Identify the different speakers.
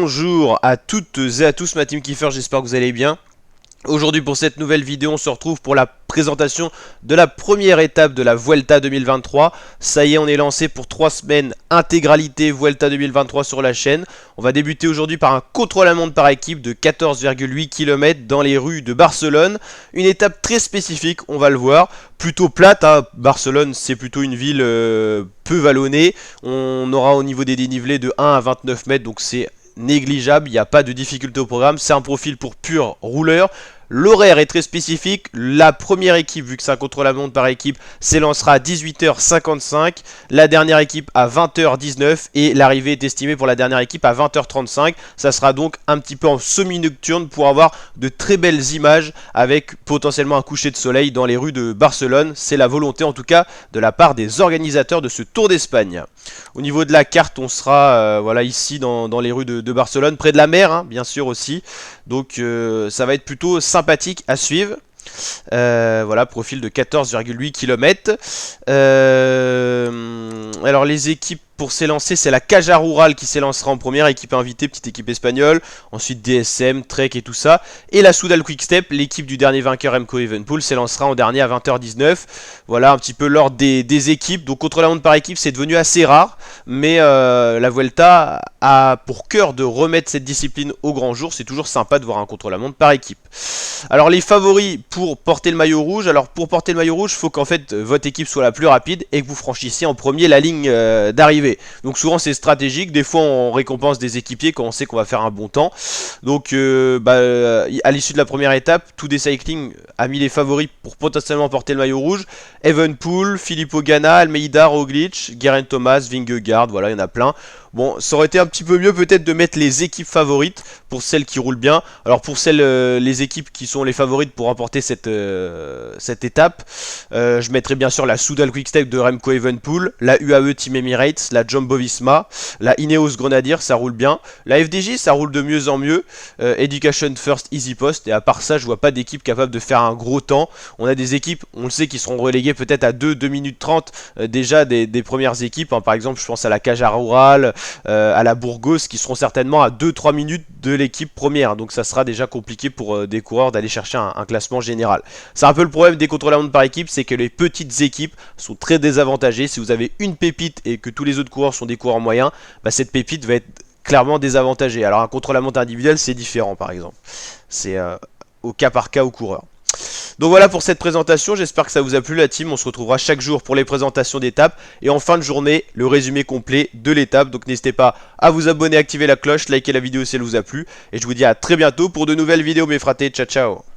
Speaker 1: Bonjour à toutes et à tous ma team Kiefer, j'espère que vous allez bien. Aujourd'hui pour cette nouvelle vidéo on se retrouve pour la présentation de la première étape de la Vuelta 2023. Ça y est, on est lancé pour 3 semaines, intégralité Vuelta 2023 sur la chaîne. On va débuter aujourd'hui par un contre-la-montre par équipe de 14,8 km dans les rues de Barcelone. Une étape très spécifique, on va le voir, plutôt plate, hein. Barcelone c'est plutôt une ville peu vallonnée. On aura au niveau des dénivelés de 1 à 29 mètres, donc c'est négligeable, il n'y a pas de difficulté au programme, c'est un profil pour pur rouleur. L'horaire est très spécifique, la première équipe, vu que c'est un contre-la-montre par équipe, s'élancera à 18h55, la dernière équipe à 20h19 et l'arrivée est estimée pour la dernière équipe à 20h35. Ça sera donc un petit peu en semi-nocturne pour avoir de très belles images avec potentiellement un coucher de soleil dans les rues de Barcelone. C'est la volonté en tout cas de la part des organisateurs de ce Tour d'Espagne. Au niveau de la carte, on sera voilà, ici dans les rues de Barcelone, près de la mer, hein, bien sûr aussi. Donc ça va être plutôt sympathique à suivre. Voilà, profil de 14,8 km. Alors les équipes pour s'élancer, c'est la Caja Rural qui s'élancera en première, équipe invitée, petite équipe espagnole. Ensuite DSM, Trek et tout ça. Et la Soudal Quick-Step, l'équipe du dernier vainqueur Remco Evenepoel, s'élancera en dernier à 20h19. Voilà un petit peu l'ordre des équipes. Donc contre-la-montre par équipe, c'est devenu assez rare. Mais la Vuelta a pour cœur de remettre cette discipline au grand jour. C'est toujours sympa de voir un contre-la-montre par équipe. Alors les favoris pour porter le maillot rouge. Alors pour porter le maillot rouge, il faut qu'en fait votre équipe soit la plus rapide et que vous franchissiez en premier la ligne d'arrivée. Donc souvent c'est stratégique, des fois on récompense des équipiers quand on sait qu'on va faire un bon temps. Donc à l'issue de la première étape, Today Cycling a mis les favoris pour potentiellement porter le maillot rouge. Evenepoel, Filippo Ganna, Almeida, Roglic, Geraint Thomas, Vingegaard, voilà il y en a plein. Bon, ça aurait été un petit peu mieux peut-être de mettre les équipes favorites pour celles qui roulent bien. Alors pour celles, les équipes qui sont les favorites pour remporter cette étape, je mettrai bien sûr la Soudal Quick-Step de Remco Evenepoel, la UAE Team Emirates, la Jumbo-Visma, la Ineos Grenadier, ça roule bien. La FDJ, ça roule de mieux en mieux. Education First, Easy Post, et à part ça, je vois pas d'équipe capable de faire un gros temps. On a des équipes, on le sait, qui seront reléguées peut-être à 2 minutes 30 déjà des premières équipes. Hein. Par exemple, je pense à la Caja Rural, à la Burgos, qui seront certainement à 2-3 minutes de l'équipe première, donc ça sera déjà compliqué pour des coureurs d'aller chercher un classement général. C'est un peu le problème des contre-la-montre par équipe, c'est que les petites équipes sont très désavantagées. Si vous avez une pépite et que tous les autres coureurs sont des coureurs moyens, bah cette pépite va être clairement désavantagée. Alors un contre-la-montre individuel c'est différent, par exemple, c'est au cas par cas au coureur. Donc voilà pour cette présentation, j'espère que ça vous a plu la team, on se retrouvera chaque jour pour les présentations d'étapes et en fin de journée, le résumé complet de l'étape. Donc n'hésitez pas à vous abonner, activer la cloche, liker la vidéo si elle vous a plu et je vous dis à très bientôt pour de nouvelles vidéos mes fratés, ciao ciao.